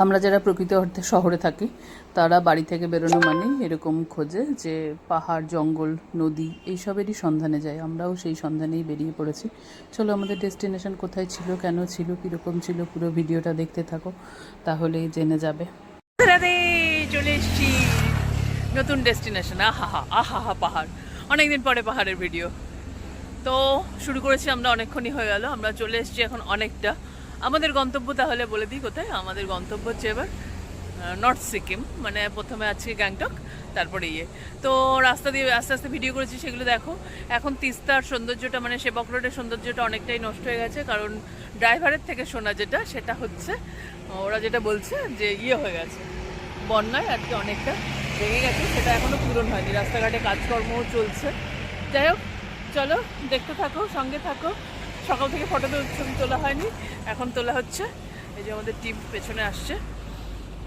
আমরা যারা প্রকৃত অর্থে শহরে থাকি তারা বাড়ি থেকে বেরোনো মানেই এরকম খোঁজে যে পাহাড়, জঙ্গল, নদী এইসবেরই সন্ধানে যায়। আমরাও সেই সন্ধানেই বেরিয়ে পড়েছি। চলো, আমাদের ডেস্টিনেশন কোথায় ছিল, কেন ছিল, কীরকম ছিল, পুরো ভিডিওটা দেখতে থাকো, তাহলেই জেনে যাবে। রাধে, চলে এসেছি নতুন ডেস্টিনেশন। আহা পাহাড়, অনেকদিন পরে পাহাড়ের ভিডিও। তো শুরু করেছি আমরা, অনেকক্ষণই হয়ে গেল। আমরা চলে এসেছি এখন অনেকটা। আমাদের গন্তব্য তাহলে বলে দিই কোথায়। আমাদের গন্তব্য হচ্ছে এবার নর্থ সিকিম, মানে প্রথমে আছে গ্যাংটক, তারপরে তো রাস্তা দিয়ে আস্তে আস্তে ভিডিও করেছি, সেগুলো দেখো। এখন তিস্তার সৌন্দর্যটা, মানে সেবক রোডের সৌন্দর্যটা অনেকটাই নষ্ট হয়ে গেছে, কারণ ড্রাইভারের থেকে শোনা সেটা হচ্ছে ওরা যেটা বলছে যে হয়ে গেছে, বন্যায় আর কি অনেকটা ভেঙে গেছে, সেটা এখনও পূরণ হয়নি। রাস্তাঘাটে কাজকর্মও চলছে। যাই হোক, চলো দেখতে থাকো, সঙ্গে থাকো। সকাল থেকে ফটো ছবি তোলা হয়নি, এখন তোলা হচ্ছে। এই যে আমাদের টিম পেছনে আসছে।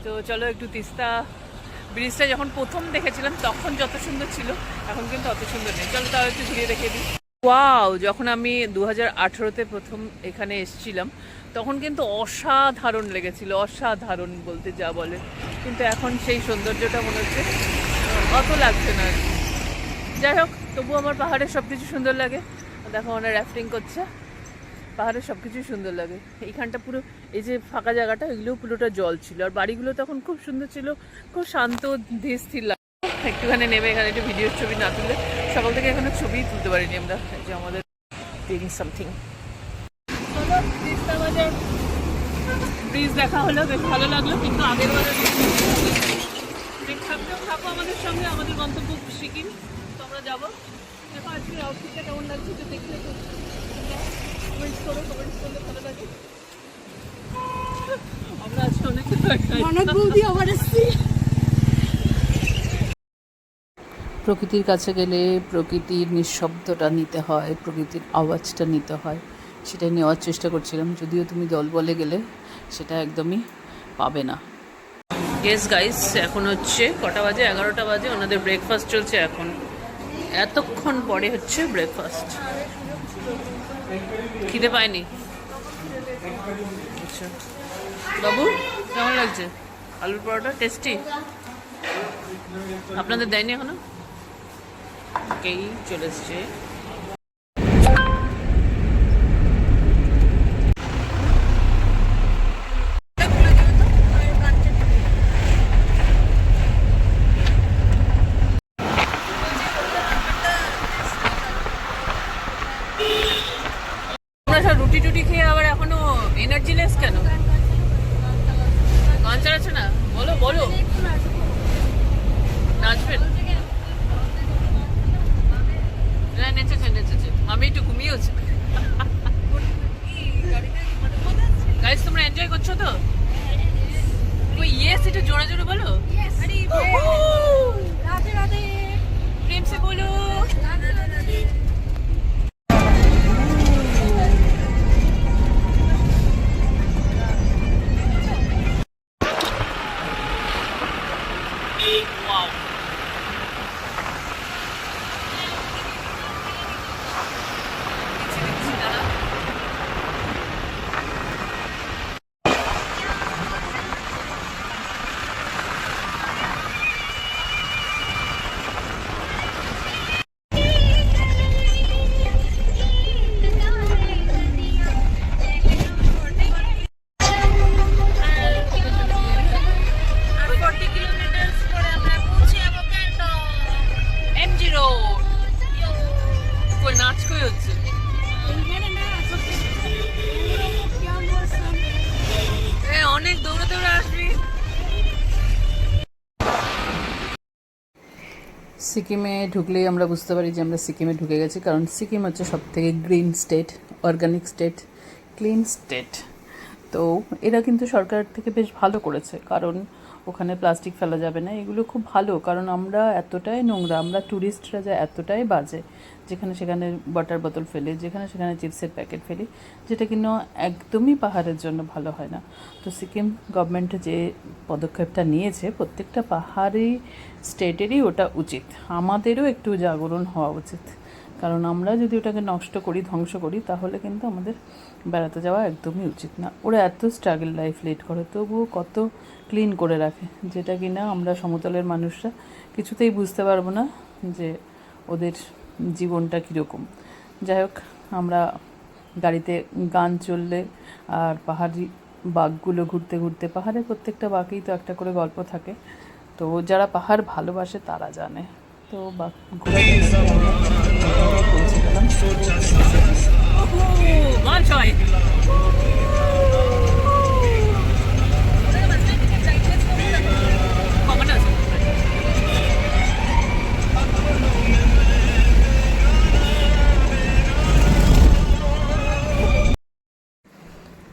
তো চলো একটু তিস্তা ব্রিজটা যখন প্রথম দেখেছিলাম তখন যত সুন্দর ছিল, এখন কিন্তু অত সুন্দর নেই। চলো তাহলে একটু ঘুরিয়ে দেখিয়ে দিই। ওয়াও, যখন আমি 2018-তে প্রথম এখানে এসেছিলাম তখন কিন্তু অসাধারণ লেগেছিল, অসাধারণ বলতে যা বলে। কিন্তু এখন সেই সৌন্দর্যটা মনে হচ্ছে অত লাগছে না। যাই হোক, তবু আমার পাহাড়ের সব কিছু সুন্দর লাগে। দেখো, ওরা রাফটিং করছে, পাহাড়ের সব কিছুই সুন্দর লাগে। এইখানটা পুরো, এই যে ফাঁকা জায়গাটা, এগুলোও পুরোটা জল ছিল। আর বাড়িগুলো তখন খুব সুন্দর ছিল, খুব শান্ত ধীর স্থির লাগে। একটুখানি নেমে এখানে একটু ভিডিওর ছবি না তুললে, সকাল থেকে এখনো ছবিই তুলতে পারিনি আমরা। এই যে আমাদের ডুইং সামথিং। ব্রিজ দেখা হলো, বেশ ভালো লাগলো। কিন্তু আগের বারে থাকো আমাদের সঙ্গে। আমাদের গন্তব্য সিকিম, তো আমরা যাবো। দেখো আজকে আউটফিটটা কেমন লাগছে, তো দেখলে তো কমেন্টস করো, কমেন্টস করলে ভালো লাগে। আমরা আজকে অনেক প্রকৃতির কাছে গেলে প্রকৃতির নিঃশব্দটা নিতে হয়, প্রকৃতির আওয়াজটা নিতে হয়। সেটাই নেওয়ার চেষ্টা করছিলাম, যদিও তুমি দল বলে গেলে সেটা একদমই পাবে না। ইয়েস গাইস, এখন হচ্ছে কটা বাজে? 11টা বাজে। ওনাদের ব্রেকফাস্ট চলছে এখন, এতক্ষণ পরে হচ্ছে ব্রেকফাস্ট। খিদে পায়নি? আচ্ছা বাবু, কেমন লাগছে আলুর পরোটা? টেস্টি? আপনাদের দেয়নি এখনো? ওকেই, চলে এসছে। রুটি টুটি খেয়ে আবার এখনো এনার্জি লেস কেন? গান চালাচ্ছে না? বলো বলো, নাচবেন? নেচেছে নেচেছে, আমি একটু ঘুমিয়েছি। গাইস, তোমরা এনজয় করছো তো? ইয়েস, এটা জোরে জোরে বলো। রাধে রাধে, প্রেম সে বলো। অনেক দৌড়ে দৌড়ে আসবি। সিকিমে ঢুকলেই আমরা বুঝতে পারি যে আমরা সিকিমে ঢুকে গেছি, কারণ সিকিম হচ্ছে সব থেকে green state, organic state, clean state. তো এরা কিন্তু সরকার থেকে বেশ ভালো করেছে, কারণ ওখানে প্লাস্টিক ফেলা যাবে না। এগুলো খুব ভালো, কারণ আমরা এতটাই নোংরা, আমরা ট্যুরিস্টরা যা এতটাই বাজে, যেখানে সেখানে ওয়াটার বোতল ফেলে, যেখানে সেখানে চিপসের প্যাকেট ফেলি, যেটা কিনা একদমই পাহাড়ের জন্য ভালো হয় না। তো সিকিম গভর্নমেন্ট যে পদক্ষেপটা নিয়েছে, প্রত্যেকটা পাহাড়ি স্টেটেরই ওটা উচিত। আমাদেরও একটু জাগরণ হওয়া উচিত, কারণ আমরা যদি ওটাকে নষ্ট করি, ধ্বংস করি, তাহলে কিন্তু আমাদের বেড়াতে যাওয়া একদমই উচিত না। ওরা এত স্ট্রাগল লাইফ লিড করে, তবুও কত ক্লিন করে রাখে, যেটা কি না আমরা সমতলের মানুষরা কিছুতেই বুঝতে পারবো না যে ওদের জীবনটা কীরকম। যাই হোক, আমরা গাড়িতে গান চললে আর পাহাড়ি বাঘগুলো ঘুরতে ঘুরতে, পাহাড়ের প্রত্যেকটা বাঘেই তো একটা করে গল্প থাকে, তো যারা পাহাড় ভালোবাসে তারা জানে। তো বাঘ ঘোরা পৌঁছে গেলাম।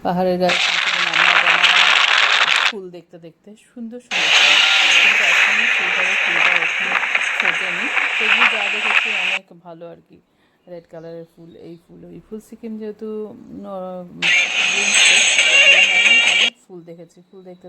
পাহাড়ের গায়ে ফুল দেখতে দেখতে সুন্দর সুন্দর ফুল, কিন্তু এখনও সেইভাবে ফুলটা ওখানে ফোটেনি, তবু যা দেখেছি অনেক ভালো আর কি। রেড কালারের ফুল, এই ফুল ওই ফুল। সিকিম যেহেতু অনেক ফুল দেখেছি, ফুল দেখতে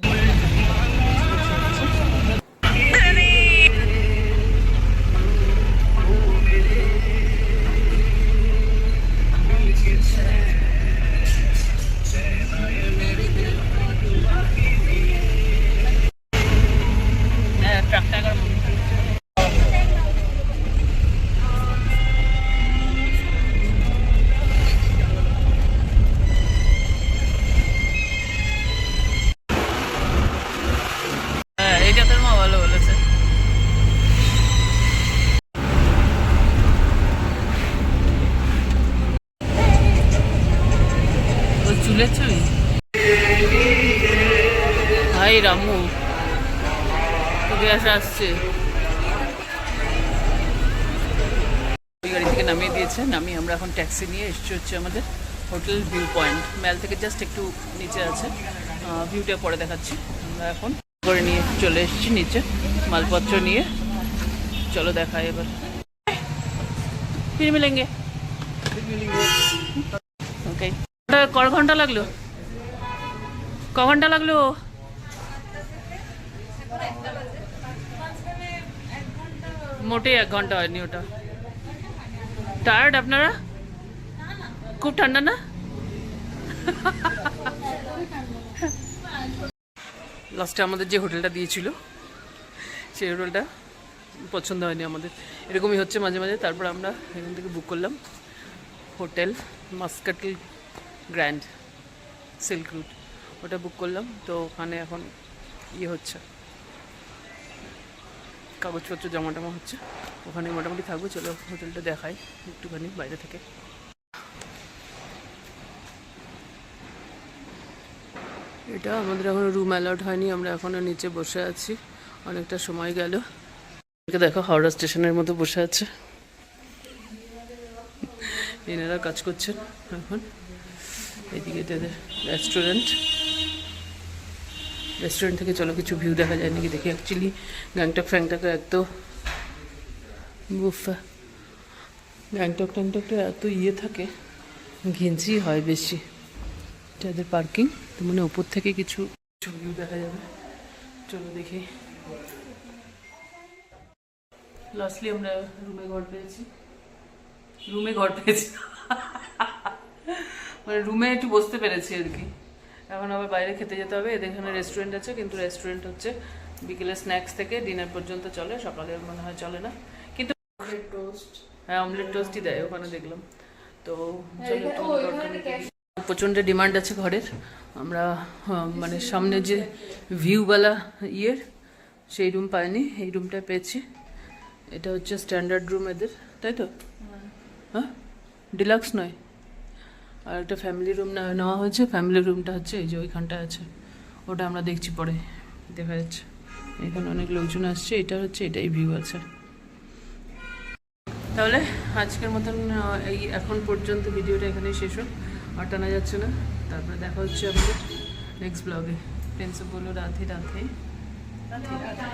ভাই রামু তোকে আসছে, ওই গাড়ি থেকে নামিয়ে দিয়েছে। নামিয়ে আমরা এখন ট্যাক্সি নিয়ে এসছি হচ্ছে আমাদের হোটেল ভিউ পয়েন্ট। ম্যাল থেকে জাস্ট একটু নিচে আছে, ভিউটা পরে দেখাচ্ছি। আমরা এখন করে নিয়ে চলে এসেছি নিচে মালপত্র নিয়ে। চলো দেখাই এবার। ফির মিলেঙ্গে। ওকে, ক ঘন্টা লাগলো? ক ঘন্টা লাগলো? মোটেই 1 ঘন্টা হয়নি ওটা। টায়ার্ড আপনারা? খুব ঠান্ডা না? লাস্টে আমাদের যে হোটেলটা দিয়েছিল সেই হোটেলটা পছন্দ হয়নি আমাদের, এরকমই হচ্ছে মাঝে মাঝে। তারপর আমরা এখান থেকে বুক করলাম hotel muscatel grand silk route, ওটা বুক করলাম। তো ওখানে এখন হচ্ছে কাগজপত্র জমা টমা হচ্ছে, ওখানে মোটামুটি থাকবো। চলো হোটেলটা দেখাই একটুখানি বাইরে থেকে। এটা আমাদের এখনো রুম অ্যালাউড হয়নি, আমরা এখনো নিচে বসে আছি, অনেকটা সময় গেল। দেখো হাওড়া স্টেশনের মতো বসে আছে, এনারা কাজ করছেন এখন। এদিকে রেস্টুরেন্ট থেকে চলো কিছু ভিউ দেখা যায় নাকি দেখি। অ্যাকচুয়ালি গ্যাংটক ফ্যাংটক এত বুফা, গ্যাংটক ট্যাংটকটা এত থাকে, ঘিঞ্জি হয় বেশি। যাদের পার্কিং, তো মানে ওপর থেকে কিছু ভিউ দেখা যাবে। চলো দেখি। লাস্টলি আমরা রুমে ঘর পেয়েছি মানে রুমে একটু বসতে পেরেছি আর কি। এখন আবার বাইরে খেতে যেতে হবে। এদের এখানে রেস্টুরেন্ট আছে, কিন্তু রেস্টুরেন্ট হচ্ছে বিকেলে স্ন্যাক্স থেকে ডিনার পর্যন্ত চলে, সকালে মনে হয় চলে না। কিন্তু হ্যাঁ, অমলেট টোস্টই দেয় ওখানে দেখলাম। তো প্রচণ্ড ডিমান্ড আছে ঘরের। আমরা মানে সামনে যে ভিউওয়ালা সেই রুম পাইনি, এই রুমটা পেয়েছি। এটা হচ্ছে স্ট্যান্ডার্ড রুম এদের, তাই তো? হ্যাঁ, ডিলাক্স নয়। আর একটা ফ্যামিলি রুম নেওয়া হয়েছে। ফ্যামিলি রুমটা হচ্ছে এই যে ওইখানটা আছে, ওটা আমরা দেখছি পরে দেখা যাচ্ছে। এখানে অনেক লোকজন আসছে, এটা হচ্ছে এটাই ভিউ আছে। তাহলে আজকের মতন এই এখন পর্যন্ত ভিডিওটা এখানেই শেষ হোক, আর টানা যাচ্ছে না। তারপরে দেখা হচ্ছে আমাদের নেক্সট ব্লগে। ফ্রেন্ডস বলো রাধে রাধে রাধে রাধে।